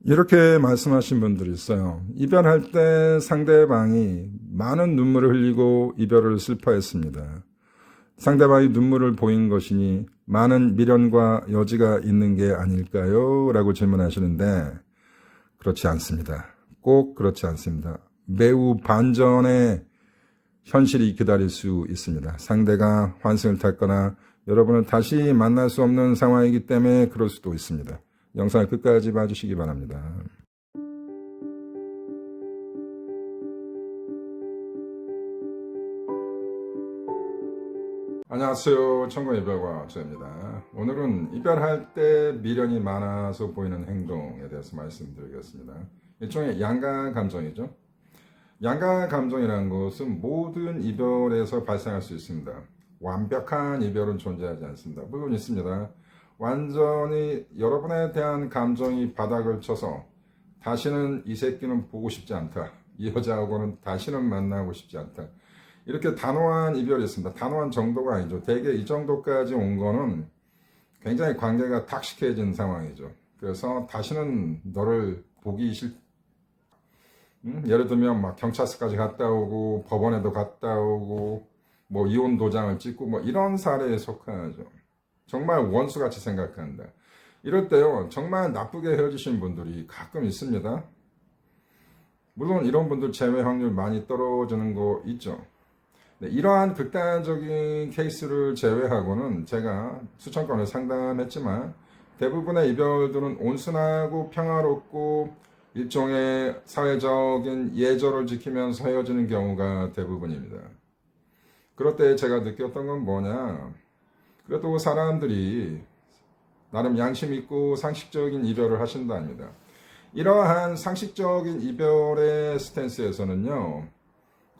이렇게 말씀하신 분들이 있어요. 이별할 때 상대방이 많은 눈물을 흘리고 이별을 슬퍼했습니다. 상대방이 눈물을 보인 것이니 많은 미련과 여지가 있는 게 아닐까요? 라고 질문하시는데 그렇지 않습니다. 꼭 그렇지 않습니다. 매우 반전의 현실이 기다릴 수 있습니다. 상대가 환승을 탔거나 여러분을 다시 만날 수 없는 상황이기 때문에 그럴 수도 있습니다. 영상을 끝까지 봐주시기 바랍니다. 안녕하세요. 천국의 이별과 저입니다. 오늘은 이별할 때 미련이 많아서 보이는 행동에 대해서 말씀드리겠습니다. 일종의 양가 감정이죠. 양가 감정이라는 것은 모든 이별에서 발생할 수 있습니다. 완벽한 이별은 존재하지 않습니다. 물론 있습니다. 완전히 여러분에 대한 감정이 바닥을 쳐서 다시는 이 새끼는 보고 싶지 않다. 이 여자하고는 다시는 만나고 싶지 않다. 이렇게 단호한 이별이 있습니다. 단호한 정도가 아니죠. 대개 이 정도까지 온 거는 굉장히 관계가 탁식해진 상황이죠. 그래서 다시는 너를 보기 예를 들면 막 경찰서까지 갔다 오고 법원에도 갔다 오고 뭐 이혼 도장을 찍고 뭐 이런 사례에 속하죠. 정말 원수같이 생각한다. 이럴 때요, 정말 나쁘게 헤어지신 분들이 가끔 있습니다. 물론 이런 분들 제외 확률 많이 떨어지는 거 있죠. 네, 이러한 극단적인 케이스를 제외하고는 제가 수천 건을 상담했지만 대부분의 이별들은 온순하고 평화롭고 일종의 사회적인 예절을 지키면서 헤어지는 경우가 대부분입니다. 그럴 때 제가 느꼈던 건 뭐냐, 그래도 사람들이 나름 양심 있고 상식적인 이별을 하신답니다. 이러한 상식적인 이별의 스탠스에서는요,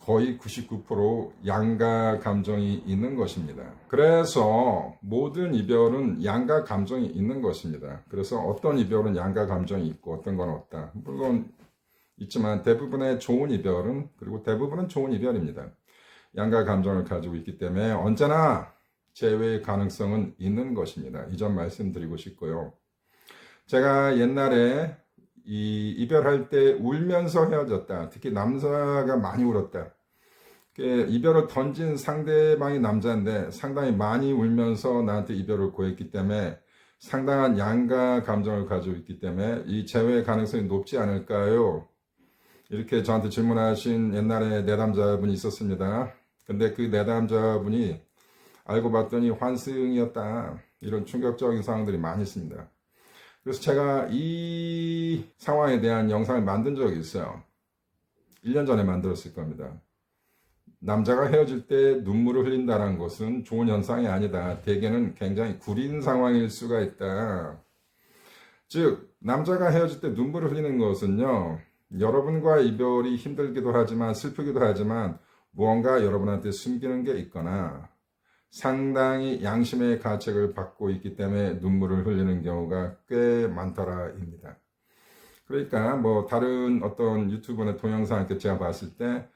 거의 99% 양가 감정이 있는 것입니다. 그래서 모든 이별은 양가 감정이 있는 것입니다. 그래서 어떤 이별은 양가 감정이 있고 어떤 건 없다. 물론 있지만 대부분의 좋은 이별은, 그리고 대부분은 좋은 이별입니다. 양가 감정을 가지고 있기 때문에 언제나 재회의 가능성은 있는 것입니다. 이 점 말씀드리고 싶고요. 제가 옛날에 이별할 때 울면서 헤어졌다. 특히 남자가 많이 울었다. 이별을 던진 상대방이 남자인데 상당히 많이 울면서 나한테 이별을 고했기 때문에 상당한 양가 감정을 가지고 있기 때문에 이 재회의 가능성이 높지 않을까요? 이렇게 저한테 질문하신 옛날에 내담자분이 있었습니다. 근데 그 내담자분이 알고 봤더니 환승이었다. 이런 충격적인 상황들이 많이 있습니다. 그래서 제가 이 상황에 대한 영상을 만든 적이 있어요. 1년 전에 만들었을 겁니다. 남자가 헤어질 때 눈물을 흘린다는 것은 좋은 현상이 아니다. 대개는 굉장히 구린 상황일 수가 있다. 즉, 남자가 헤어질 때 눈물을 흘리는 것은요, 여러분과 이별이 힘들기도 하지만 슬프기도 하지만 무언가 여러분한테 숨기는 게 있거나 상당히 양심의 가책을 받고 있기 때문에 눈물을 흘리는 경우가 꽤 많더라입니다. 그러니까 뭐 다른 어떤 유튜브나 동영상 이렇게 제가 봤을 때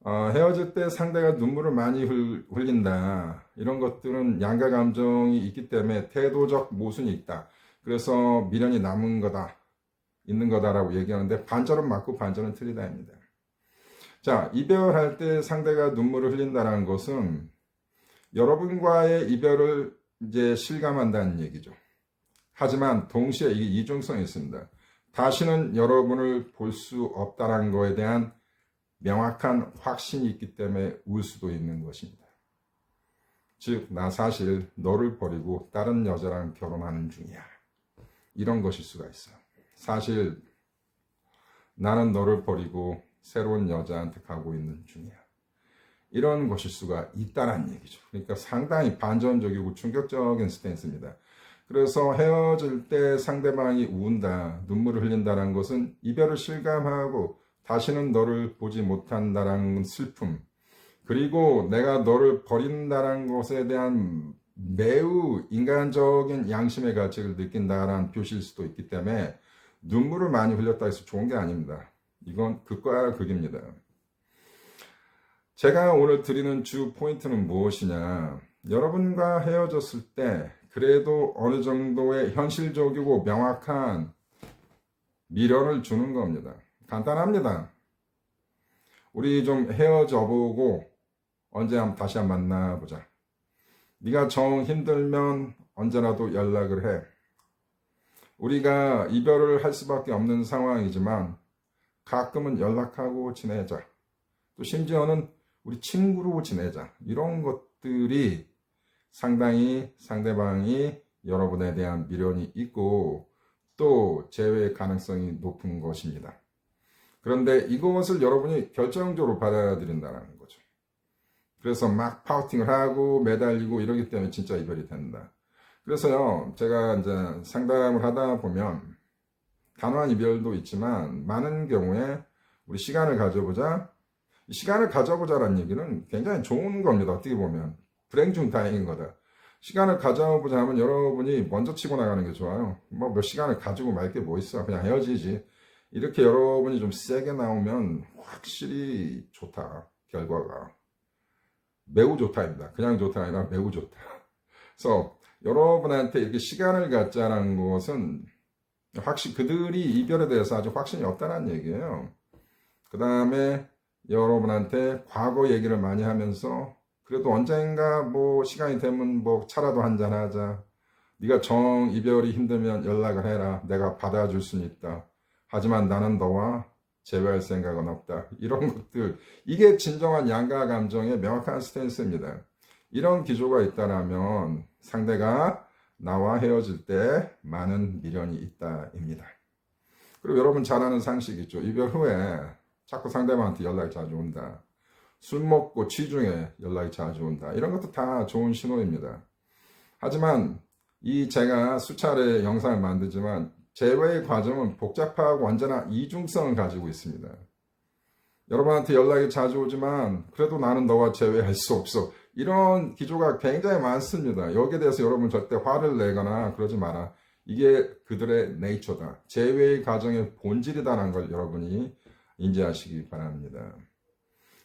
헤어질 때 상대가 눈물을 많이 흘린다. 이런 것들은 양가 감정이 있기 때문에 태도적 모순이 있다. 그래서 미련이 남은 거다. 있는 거다라고 얘기하는데 반절은 맞고 반절은 틀리다입니다. 자, 이별할 때 상대가 눈물을 흘린다는 것은 여러분과의 이별을 이제 실감한다는 얘기죠. 하지만 동시에 이게 이중성이 있습니다. 다시는 여러분을 볼 수 없다는 거에 대한 명확한 확신이 있기 때문에 울 수도 있는 것입니다. 즉, 나 사실 너를 버리고 다른 여자랑 결혼하는 중이야. 이런 것일 수가 있어요. 사실 나는 너를 버리고 새로운 여자한테 가고 있는 중이야. 이런 것일 수가 있다는 얘기죠. 그러니까 상당히 반전적이고 충격적인 스탠스입니다. 그래서 헤어질 때 상대방이 운다, 눈물을 흘린다는 것은 이별을 실감하고 다시는 너를 보지 못한다는 슬픔, 그리고 내가 너를 버린다는 것에 대한 매우 인간적인 양심의 가책을 느낀다는 표시일 수도 있기 때문에 눈물을 많이 흘렸다 해서 좋은 게 아닙니다. 이건 극과 극입니다. 제가 오늘 드리는 주 포인트는 무엇이냐, 여러분과 헤어졌을 때 그래도 어느 정도의 현실적이고 명확한 미련을 주는 겁니다. 간단합니다. 우리 좀 헤어져 보고 언제 다시 한번 만나보자. 네가 정 힘들면 언제라도 연락을 해. 우리가 이별을 할 수밖에 없는 상황이지만 가끔은 연락하고 지내자. 또 심지어는 우리 친구로 지내자. 이런 것들이 상당히 상대방이 여러분에 대한 미련이 있고 또 재회 가능성이 높은 것입니다. 그런데 이것을 여러분이 결정적으로 받아들인다는 거죠. 그래서 막 파우팅을 하고 매달리고 이러기 때문에 진짜 이별이 된다. 그래서요, 제가 이제 상담을 하다 보면 단호한 이별도 있지만 많은 경우에 우리 시간을 가져보자. 시간을 가져보자라는 얘기는 굉장히 좋은 겁니다. 어떻게 보면 불행 중 다행인 거다. 시간을 가져보자 하면 여러분이 먼저 치고 나가는 게 좋아요. 뭐 몇 시간을 가지고 말 게 뭐 있어. 그냥 헤어지지. 이렇게 여러분이 좀 세게 나오면 확실히 좋다. 결과가. 매우 좋다입니다. 그냥 좋다가 아니라 매우 좋다. 그래서 여러분한테 이렇게 시간을 갖자는 것은 확실히 그들이 이별에 대해서 아주 확신이 없다는 얘기예요. 그 다음에 여러분한테 과거 얘기를 많이 하면서 그래도 언젠가 뭐 시간이 되면 뭐 차라도 한잔 하자. 네가 정 이별이 힘들면 연락을 해라. 내가 받아줄 수는 있다. 하지만 나는 너와 재회할 생각은 없다. 이런 것들, 이게 진정한 양가 감정의 명확한 스탠스입니다. 이런 기조가 있다라면 상대가 나와 헤어질 때 많은 미련이 있다입니다. 그리고 여러분 잘 아는 상식이죠. 이별 후에 자꾸 상대방한테 연락이 자주 온다. 술 먹고 취중에 연락이 자주 온다. 이런 것도 다 좋은 신호입니다. 하지만 제가 수차례 영상을 만들지만 재회의 과정은 복잡하고 언제나 이중성을 가지고 있습니다. 여러분한테 연락이 자주 오지만 그래도 나는 너와 재회할 수 없어. 이런 기조가 굉장히 많습니다. 여기에 대해서 여러분 절대 화를 내거나 그러지 마라. 이게 그들의 네이처다. 재회의 과정의 본질이다라는 걸 여러분이 인지하시기 바랍니다.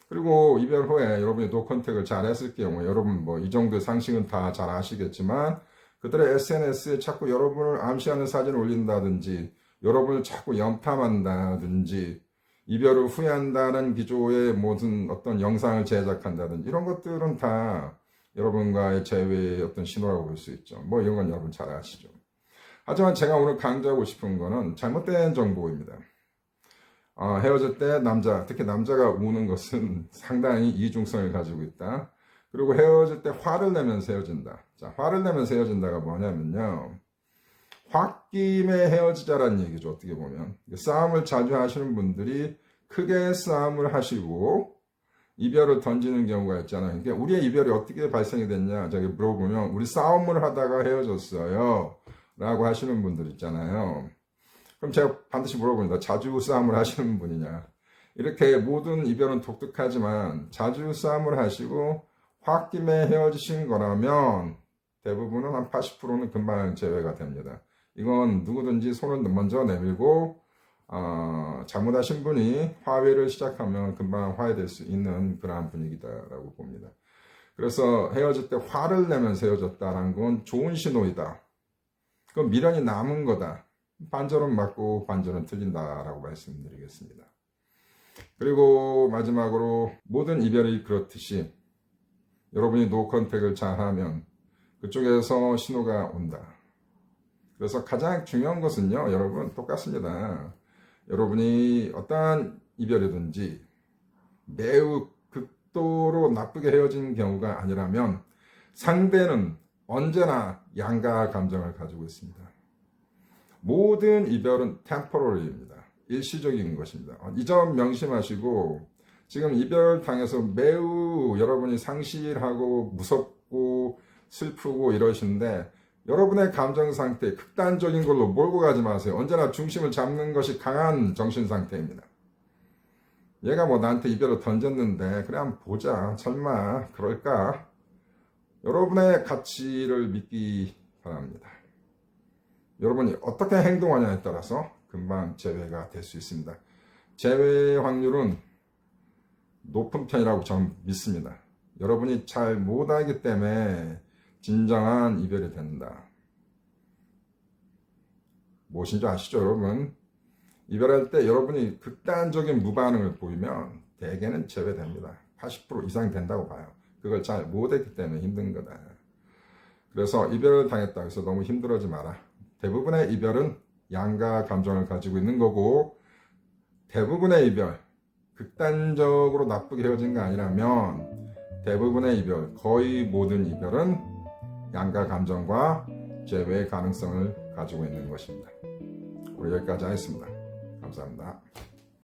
그리고 이별 후에 여러분이 노컨택을 잘 했을 경우 여러분 뭐 이 정도의 상식은 다 잘 아시겠지만 그들의 SNS에 자꾸 여러분을 암시하는 사진을 올린다든지 여러분을 자꾸 염탐한다든지 이별을 후회한다는 기조의 모든 어떤 영상을 제작한다든지 이런 것들은 다 여러분과의 재회의 어떤 신호라고 볼 수 있죠. 뭐 이런 건 여러분 잘 아시죠. 하지만 제가 오늘 강조하고 싶은 거는 잘못된 정보입니다. 헤어질 때 특히 남자가 우는 것은 상당히 이중성을 가지고 있다. 그리고 헤어질 때 화를 내면서 헤어진다. 자, 화를 내면서 헤어진다가 뭐냐면요. 홧김에 헤어지자라는 얘기죠. 어떻게 보면. 싸움을 자주 하시는 분들이 크게 싸움을 하시고 이별을 던지는 경우가 있잖아요. 그러니까 우리의 이별이 어떻게 발생이 됐냐. 저기 물어보면 우리 싸움을 하다가 헤어졌어요. 라고 하시는 분들 있잖아요. 그럼 제가 반드시 물어봅니다. 자주 싸움을 하시는 분이냐. 이렇게 모든 이별은 독특하지만 자주 싸움을 하시고 홧김에 헤어지신 거라면 대부분은 한 80%는 금방 재회가 됩니다. 이건 누구든지 손을 먼저 내밀고 잘못하신 분이 화해를 시작하면 금방 화해될 수 있는 그러한 분위기다라고 봅니다. 그래서 헤어질 때 화를 내면서 헤어졌다는 건 좋은 신호이다. 그건 미련이 남은 거다. 반절은 맞고 반절은 틀린다라고 말씀드리겠습니다. 그리고 마지막으로 모든 이별이 그렇듯이 여러분이 노컨택을 잘하면 그쪽에서 신호가 온다. 그래서 가장 중요한 것은요, 여러분 똑같습니다. 여러분이 어떠한 이별이든지 매우 극도로 나쁘게 헤어진 경우가 아니라면 상대는 언제나 양가 감정을 가지고 있습니다. 모든 이별은 temporary입니다. 일시적인 것입니다. 이 점 명심하시고 지금 이별 당해서 매우 여러분이 상실하고 무섭고 슬프고 이러시는데 여러분의 감정 상태 극단적인 걸로 몰고 가지 마세요. 언제나 중심을 잡는 것이 강한 정신 상태입니다. 얘가 뭐 나한테 이별을 던졌는데 그래 한번 보자. 설마 그럴까? 여러분의 가치를 믿기 바랍니다. 여러분이 어떻게 행동하냐에 따라서 금방 재회가 될 수 있습니다. 재회 확률은 높은 편이라고 저는 믿습니다. 여러분이 잘 못하기 때문에 진정한 이별이 된다. 무엇인지 아시죠, 여러분? 이별할 때 여러분이 극단적인 무반응을 보이면 대개는 제외됩니다. 80% 이상 된다고 봐요. 그걸 잘 못했기 때문에 힘든 거다. 그래서 이별을 당했다 해서 너무 힘들어하지 마라. 대부분의 이별은 양가 감정을 가지고 있는 거고, 대부분의 이별, 극단적으로 나쁘게 헤어진 거 아니라면 대부분의 이별, 거의 모든 이별은 양가 감정과 제외의 가능성을 가지고 있는 것입니다. 우리 여기까지 하겠습니다. 감사합니다.